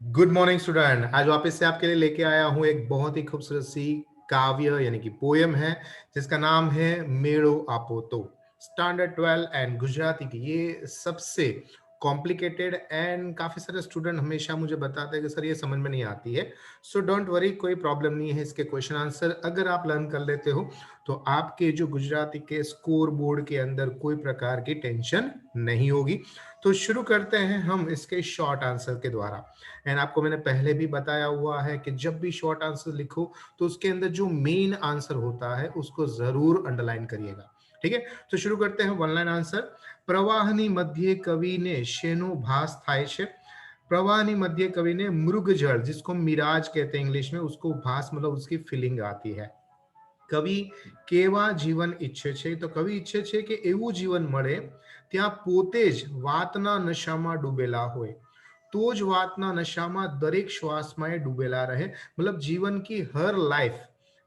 Good morning student. आज वापस से आपके लिए लेके आया हूँ एक बहुत ही खूबसूरत सी काव्य यानी कि पोयम है जिसका नाम है मेड़ो आपो तो। स्टैंडर्ड 12 एंड गुजराती की ये सबसे कॉम्प्लिकेटेड एंड काफी सारे स्टूडेंट हमेशा मुझे बताते हैं कि सर ये समझ में नहीं आती है। सो डोंट वरी, कोई प्रॉब्लम नहीं है। इसके क्वेश्चन आंसर अगर आप लर्न कर लेते हो तो आपके जो गुजराती के स्कोर बोर्ड के अंदर कोई प्रकार की टेंशन नहीं होगी। तो शुरू करते हैं हम इसके शॉर्ट आंसर के द्वारा। एंड आपको मैंने पहले भी बताया हुआ है कि जब भी शॉर्ट आंसर लिखो तो उसके अंदर जो मेन आंसर होता है उसको जरूर अंडरलाइन करिएगा। ठीक है, तो शुरू करते हैं वन लाइन आंसर। प्रवाहनी मध्य कवि ने शेनो भास थाय छे। प्रवाहनी मध्य कवि ने मृग जल, जिसको मिराज कहते हैं इंग्लिश में, उसको भास मतलब उसकी फीलिंग आती है। कवि केवा जीवन ઈચ્છે છે, તો કવિ ઈચ્છે છે કે એવું જીવન મળે ત્યાં પોતે જ વાતના નશામાં ડૂબેલા હોય, तो ज वातना नशाમાં दरेक श्वासમાં એ डूबेला रहे। मतलब जीवन की हर लाइफ,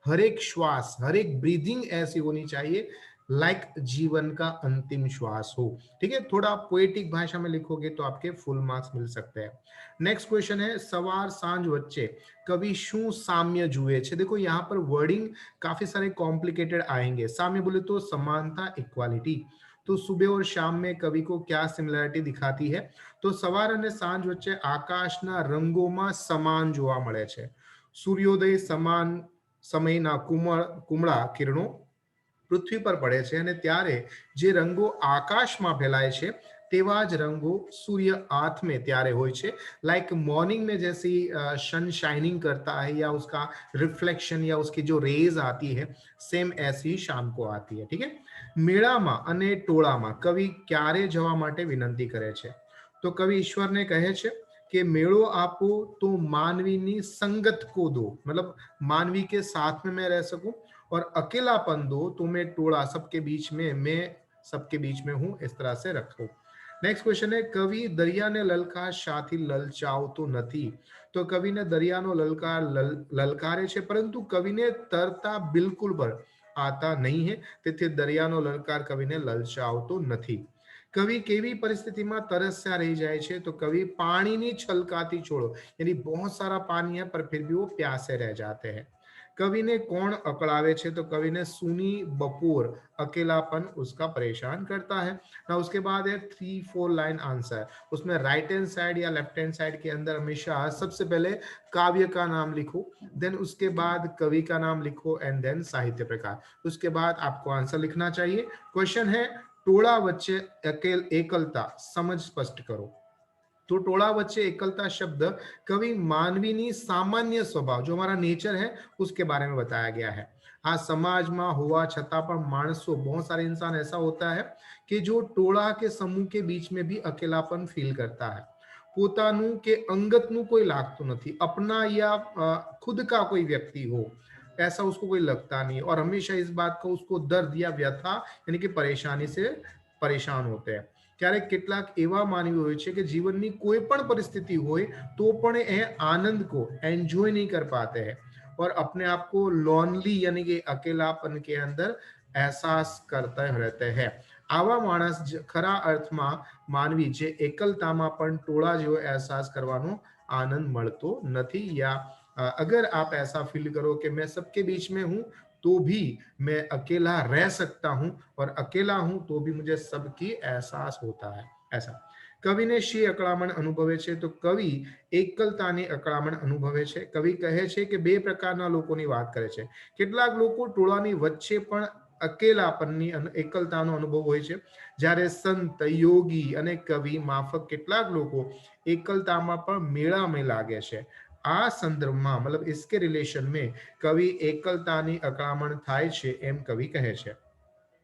हर एक श्वास, हर एक ब्रीदिंग ऐसी होनी चाहिए लाइक जीवन का अंतिम श्वास हो। ठीक है, थोड़ा पोएटिक भाषा में लिखोगे तो आपके फुल मार्क्स मिल सकते हैं। नेक्स्ट क्वेश्चन है, सवार सांझ वच्चे कवि शू साम्य जुए छे। देखो यहाँ पर वर्डिंग काफी सारे कॉम्प्लिकेटेड आएंगे। साम्य बोले तो समानता, इक्वालिटी। तो सुबह और शाम में कवि को क्या सिमिलरिटी दिखाती है? तो સવાર અને સાંજ વચ્ચે આકાશના રંગોમાં સમાન જોવા મળે છે। સૂર્યોદય સમાન સમયના કુમળા કિરણો પૃથ્વી પર પડે છે અને ત્યારે જે રંગો આકાશમાં ફેલાય છે તેવા જ રંગો सूर्य आथ में ત્યારે હોય છે। लाइक मॉर्निंग में जैसी सन शाइनिंग करता है या उसका रिफ्लेक्शन या उसकी जो रेज आती है, सेम ऐसी शाम को आती है। ठीक है, મેળામાં અને ટોળામાં કવિ ક્યારે જવા માટે વિનંતી કરે છે? तो कवि ईश्वर ने कहे छे कि मेड़ो आपो तो मानवी संगत को दो, मतलब मानवी के साथ में मैं रह सकूं, और अकेलापन दो तो मैं टोड़ा सबके बीच में, मैं सबके बीच में हूं, इस तरह से रखो। नेक्स्ट क्वेश्चन है, कवि दरिया ने ललकार शाथी ललचाव तो नहीं। तो कवि ने दरिया नो ललकार ललकारे छे, परंतु कवि ने तरता बिल्कुल पर आता नहीं है, તેથી દરિયાનો લલકાર કવિને લલચાવતો નથી। कवि केवी परिस्थिति में तरस्या रही जाए छे? तो कवि पानी नी छलकाती छोड़ो, यानी बहुत सारा पानी है पर फिर भी वो प्यासे रह जाते हैं। कवि ने कौन अकड़ावे छे? तो कवि ने सुनी बपोर, अकेलापन उसका परेशान करता है ना। उसके बाद है 3-4 लाइन आंसर। उसमें राइट हैंड साइड या लेफ्ट हैंड साइड के अंदर हमेशा सबसे पहले काव्य का नाम लिखो, देन उसके बाद कवि का नाम लिखो एंड देन साहित्य प्रकार। उसके बाद आपको आंसर लिखना चाहिए। क्वेश्चन है, टोला वच्चे एकलता समझ स्पष्ट करो। तो टोला वच्चे एकलता शब्द कवि मानवीनी सामान्य स्वभाव, जो हमारा नेचर है, उसके बारे में बताया गया है। आ समाज में होवा छतां पण माणसो, बहुत सारे इंसान ऐसा होता है कि जो टोला के समूह के बीच में भी अकेलापन फील करता है। પોતાનું કે અંગતનું કોઈ લાગતું નથી, अपना या खुद का कोई व्यक्ति हो ऐसा उसको कोई लगता नहीं, और हमेशा इस बात का उसको दर्द या व्यथा यानी कि परेशानी से परेशान होते हैं। ક્યારેક કેટલાક એવા માનવી હોય છે કે જીવનની કોઈ પણ પરિસ્થિતિ હોય તો પણ એ આનંદ को एंजॉय नहीं कर पाते हैं और अपने आप को लोनली यानी कि अकेलापन के अंदर एहसास करते रहते हैं। આવા માણસ ખરા અર્થમાં માનવી જે એકલતામાં પણ ટોળા જેવો અહેસાસ કરવાનો આનંદ મળતો નથી। या अगर आप ऐसा फील करो कि मैं सबके बीच में हूं तो भी मैं अकेला रह सकता हूं, और अकेला हूं तो भी मुझे सबकी एहसास होता है, ऐसा। કવિને શી અકળામણ અનુભવે છે? તો કવિ એકલતાની અકળામણ અનુભવે છે। કવિ કહે છે કે બે પ્રકારના લોકોની વાત કરે છે। કેટલાક લોકો ટોળાની વચ્ચે પણ અકેલાપનની અને એકલતાનો અનુભવ હોય છે, જ્યારે સંત, યોગી અને કવિ માફક કેટલાક લોકો એકલતામાં પણ મેળામાં લાગે છે। આ સંદર્ભમાં मतलब इसके रिलेशन में कवि एकलतानी अकळामण थाय छे एम कवि कहे छे।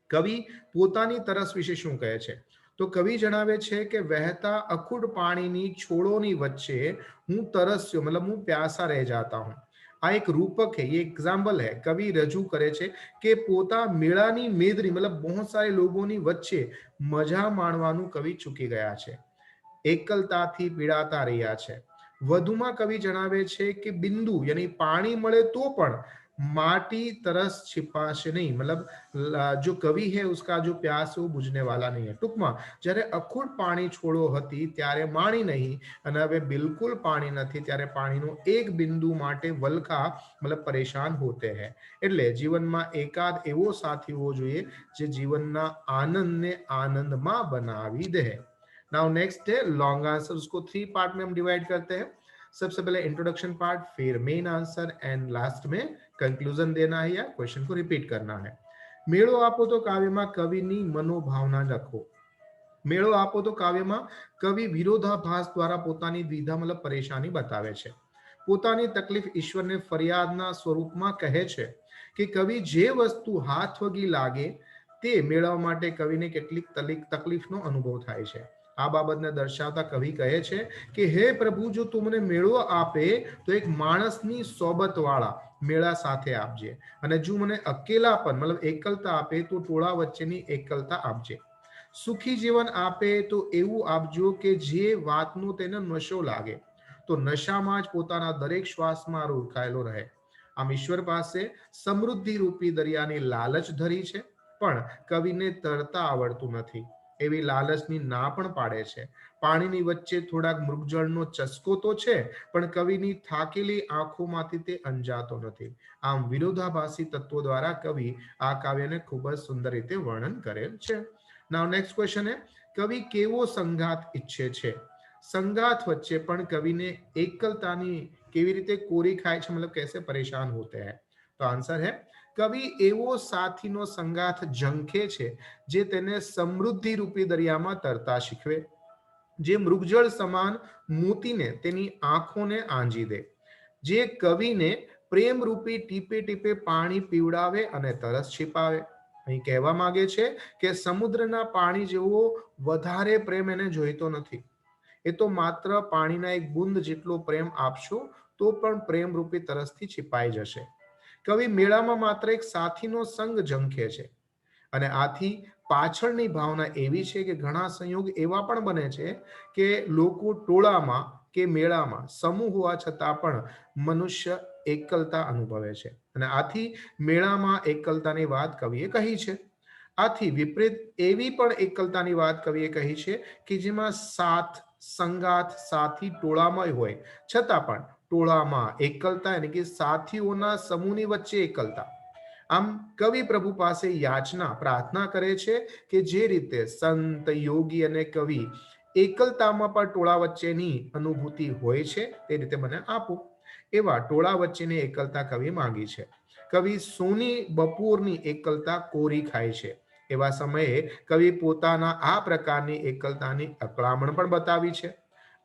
कवि પોતાની તરસ વિશે શું કહે છે? તો કવિ જણાવે છે કે વહેતા અખૂટ પાણીની છોડોની વચ્ચે હું તરસ્યો, मतलब હું प्यासा रह जाता हूं। આ એક રૂપક है, ये एग्जाम्पल है। कवि रजू करे છે કે પોતા મેળાની મેદરી मतलब बहुत सारे लोगोની વચ્ચે મજા માણવાનું કવિ ચૂકી ગયા છે, એકલતાથી પીડાતા રહ્યા છે। વધુમાં કવિ જણાવે છે કે બિંદુ यानी પાણી મળે તો પણ माटी तरस छिपाशे नहीं, मतलब जो कवि है उसका जो प्यास है वो बुझने वाला नहीं है। टूंकમાં જ્યારે અખૂટ પાણી છોડો હતી ત્યારે માણી નહીં, અને હવે બિલકુલ પાણી નથી ત્યારે પાણીનો એક બિંદુ માટે વલખા મતલબ પરેશાન હોતે હૈ। એટલે જીવનમાં એકાદ એવો સાથી હોવો જોઈએ જે જીવનના આનંદને आनंदમાં बनावी दे। नाउ नेक्स्ट है लॉन्ग आंसर, उसको 3 पार्ट में हम डिवाइड करते हैं। सबसे पहले इंट्रोडक्शन पार्ट, फिर मेन आंसर एंड लास्ट में कंक्लूजन देना है या क्वेश्चन को रिपीट करना है। मेड़ो आपो तो काव्यમાં કવિની મનોભાવના લખો। મેળો આપો તો કાવ્યમાં કવિ વિરોધાભાસ દ્વારા પોતાની દ્વિધા મતલબ પરેશાની બતાવે છે। પોતાની તકલીફ ઈશ્વરને ફરિયાદના સ્વરૂપમાં કહે છે કે કવિ જે વસ્તુ હાથ વગી લાગે તે મેળવવા માટે કવિને કેટલીક તકલીફનો અનુભવ થાય છે। આ બાબતને દર્શાવતા કવિ કહે છે કે હે પ્રભુ, જો તું મને મેળો આપે તો એક માણસની સોબત વાળા મેળા સાથે આપજે, અને જો મને અકેલાપન મતલબ એકલતા આપે તો ટોળા વચ્ચેની એકલતા આપજે। સુખી જીવન આપે તો એવું આપજો કે જે વાતનો તેને નશો લાગે તો નશામાં જ પોતાના દરેક શ્વાસમાં રોકાયેલો રહે। આમ ઈશ્વર પાસે સમૃદ્ધિ રૂપી દરિયાની લાલચ ધરી છે, પણ કવિને તરતા આવડતું નથી, એવી લાલચની ના પણ પાડે છે। પાણીની વચ્ચે થોડાક મૃગજળનો ચસ્કો તો છે, પણ કવિની થાકેલી આંખોમાંથી તે અંજાતો નથી। આમ વિરોધાભાસી તત્વો દ્વારા કવિ આ કાવ્યને ખૂબ જ સુંદર રીતે વર્ણન કરેલ છે। નાउ नेक्स्ट क्वेश्चन है, कवि केवो संघात ઈચ્છે છે। संघात वच्चे पण कविने एकलतानी केवी रीते कोरी खाय છે, मतलब कैसे परेशान होते हैं। तो आंसर है कवि एवो સાથીનો સંગાથ ઝંખે છે જે તેને સમૃદ્ધિ રૂપી દરિયામાં તરતા શીખવે, જે મૃગજળ સમાન મોતીને તેની આંખોને આંજી દે, જે કવિને પ્રેમ રૂપી ટીપે ટીપે પાણી પીવડાવે અને તરસ छिपावे। અહીં કહેવા માંગે છે કે સમુદ્રના પાણી જેવો વધારે પ્રેમ એને જોઈતો નથી, એ તો માત્ર પાણીના એક બુંદ જેટલો પ્રેમ આપશો તો પણ પ્રેમ રૂપી તરસથી छिपाઈ જશે। કવિ મેળામાં માત્ર એક સાથીનો સંગ ઝંખે છે, અને આથી પાછળની ભાવના એવી છે કે ઘણા સંયોગ એવા પણ બને છે કે લોકો ટોળામાં કે મેળામાં સમૂહ હોવા છતાં પણ મનુષ્ય એકલતા અનુભવે છે, અને આથી મેળામાં એકલતાની વાત કવિએ કહી છે। આથી વિપરીત એવી પણ એકલતાની વાત કવિએ કહી છે કે જેમાં સાથ સંગાથ સાથી ટોળામાં હોય છતાં પણ ટોળામાં એકલતા, એટલે કે સાથીઓના સમૂહની વચ્ચે એકલતા। આમ કવિ પ્રભુ પાસે યાચના પ્રાર્થના કરે છે કે જે રીતે સંત યોગી અને કવિ એકલતામાં પણ ટોળા વચ્ચેની અનુભૂતિ હોય છે તે રીતે મને આપો। એવા ટોળા વચ્ચેની એકલતા કવિ માંગી છે। કવિ સોની બપોરની એકલતા કોરી ખાય છે, એવા સમયે કવિ પોતાના આ પ્રકારની એકલતાની અકળામણ પણ બતાવી છે।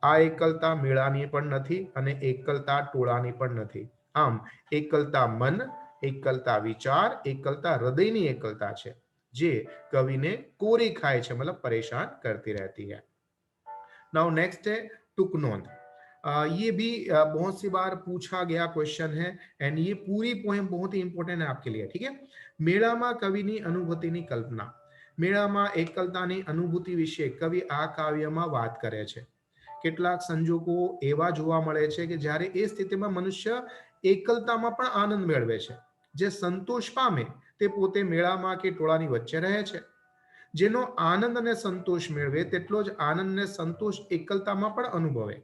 આ એકલતા મેળાની પણ નથી અને એકલતા ટોળાની પણ નથી। આમ એકલતા મન, एकलता विचार, एकलता हृदय एकलता है जे कवि ने कोरी खाए છે, मतलब परेशान करती रहती है। नाउ नेक्स्ट है टुक नोंद। ये भी बहुत सी बार पूछा गया क्वेश्चन है, एंड ये पूरी पोएम बहुत ही इंपॉर्टेंट है आपके लिए, ठीक है। મેળામાં કવિની અનુભૂતિની કલ્પના। મેળામાં એકલતાની અનુભૂતિ વિશે કવિ આ કાવ્યમાં વાત કરે છે। કેટલાક સંજોગો એવા જોવા મળે છે કે જ્યારે એ સ્થિતિમાં મનુષ્ય એકલતામાં પણ આનંદ મેળવે છે। જે સંતોષ પામે તે પોતે મેળામાં કે ટોળાની વચ્ચે રહે છે। જેનો આનંદ અને સંતોષ મેળવે તેટલો જ આનંદ ને સંતોષ એકલતામાં પણ અનુભવે।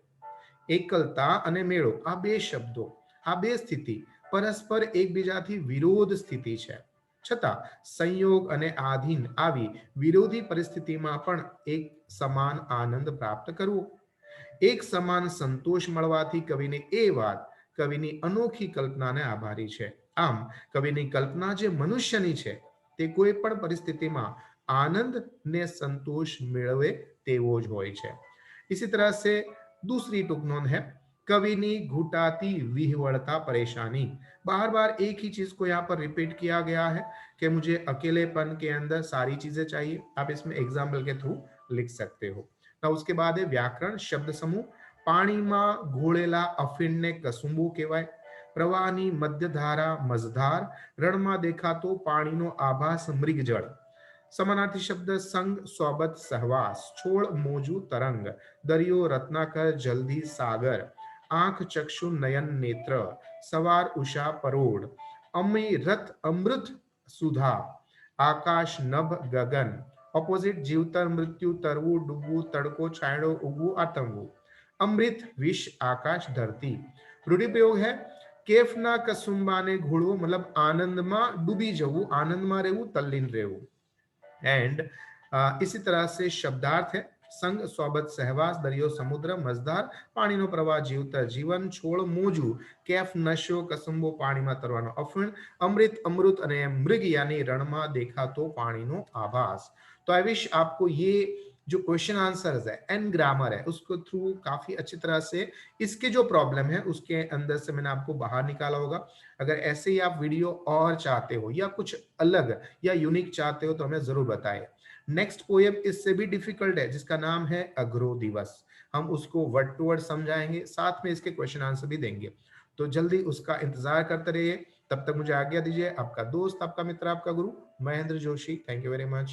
એકલતા અને મેળો આ બે શબ્દો, આ બે સ્થિતિ પરસ્પર એકબીજાથી વિરોધ સ્થિતિ છે, છતાં સંયોગ અને આધીન આવી વિરોધી પરિસ્થિતિમાં પણ એક સમાન આનંદ પ્રાપ્ત કરવો, એક સમાન સંતોષ મળવાથી કવિને એ વાત કવિની અનોખી કલ્પનાને આભારી છે। આમ કવિની કલ્પના જે મનુષ્યની છે તે કોઈ પણ પરિસ્થિતિમાં आनंद ने संतोष मेळवे तेवो ज होय छे। इसी तरह से दूसरी टुकनोंद है कविनी घुटाती विह्वलता परेशानी। बार बार एक ही चीज को यहाँ पर रिपीट किया गया है कि मुझे अकेलेपन के अंदर सारी चीजें चाहिए। आप इसमें एग्जाम्पल के थ्रू लिख सकते हो। तो उसके बाद है व्याकरण शब्द समूह। पाणीमां घोळेला अफीणने कसुंबो कहेवाय। प्रवाहनी मध्यधारा मझधार। रણમાં દેખાતો પાણીનો આભાસ મૃગજળ। समानार्थी शब्द संग सोबत सहवास। छोड़ मोजू तरंग। दरियो रत्नाकर जल्दी सागर। आंख चक्षु नयन नेत्र। सवार उषा परोड़। अमिरत अमृत सुधा, आकाश नभ गगन, ऑपोजिट जीवतर मृत्यु तरवु डूबू तड़को छायड़ो उगू आतंगू, अमृत विष आकाश धरती। રૂઢિપ્રયોગ है કેફ ના કસુંબાને ઘોળવો मतलब આનંદમાં ડૂબી જવું, આનંદમાં રહેવું, તલ્લીન રહેવું। एंड इसी तरह से शब्दार्थ है संग सोबत सहवास दरियो समुद्र मझधार पाણીનો પ્રવાહ જીવતર જીવન છોડ મોજું કેફ નશો કસુંબો પાણીમાં તરવાનો અફણ અમૃત અમૃત અને મૃગ यानी રણમાં દેખાતો પાણીનો આભાસ। तो आई विश आपको ये जो क्वेश्चन आंसर्स है एंड ग्रामर है उसको थ्रू काफी अच्छी तरह से इसके जो प्रॉब्लम है उसके अंदर से मैंने आपको बाहर निकाला होगा। अगर ऐसे ही आप वीडियो और चाहते हो या कुछ अलग या यूनिक चाहते हो तो हमें जरूर बताएं। नेक्स्ट पोएम इससे भी डिफिकल्ट है जिसका नाम है अग्रो दिवस। हम उसको वर्ड टू वर्ड समझाएंगे, साथ में इसके क्वेश्चन आंसर भी देंगे। तो जल्दी उसका इंतजार करते रहिए। तब तक मुझे आज्ञा दीजिए। आपका दोस्त, आपका मित्र, आपका गुरु Mahendra Joshi. Thank you very much.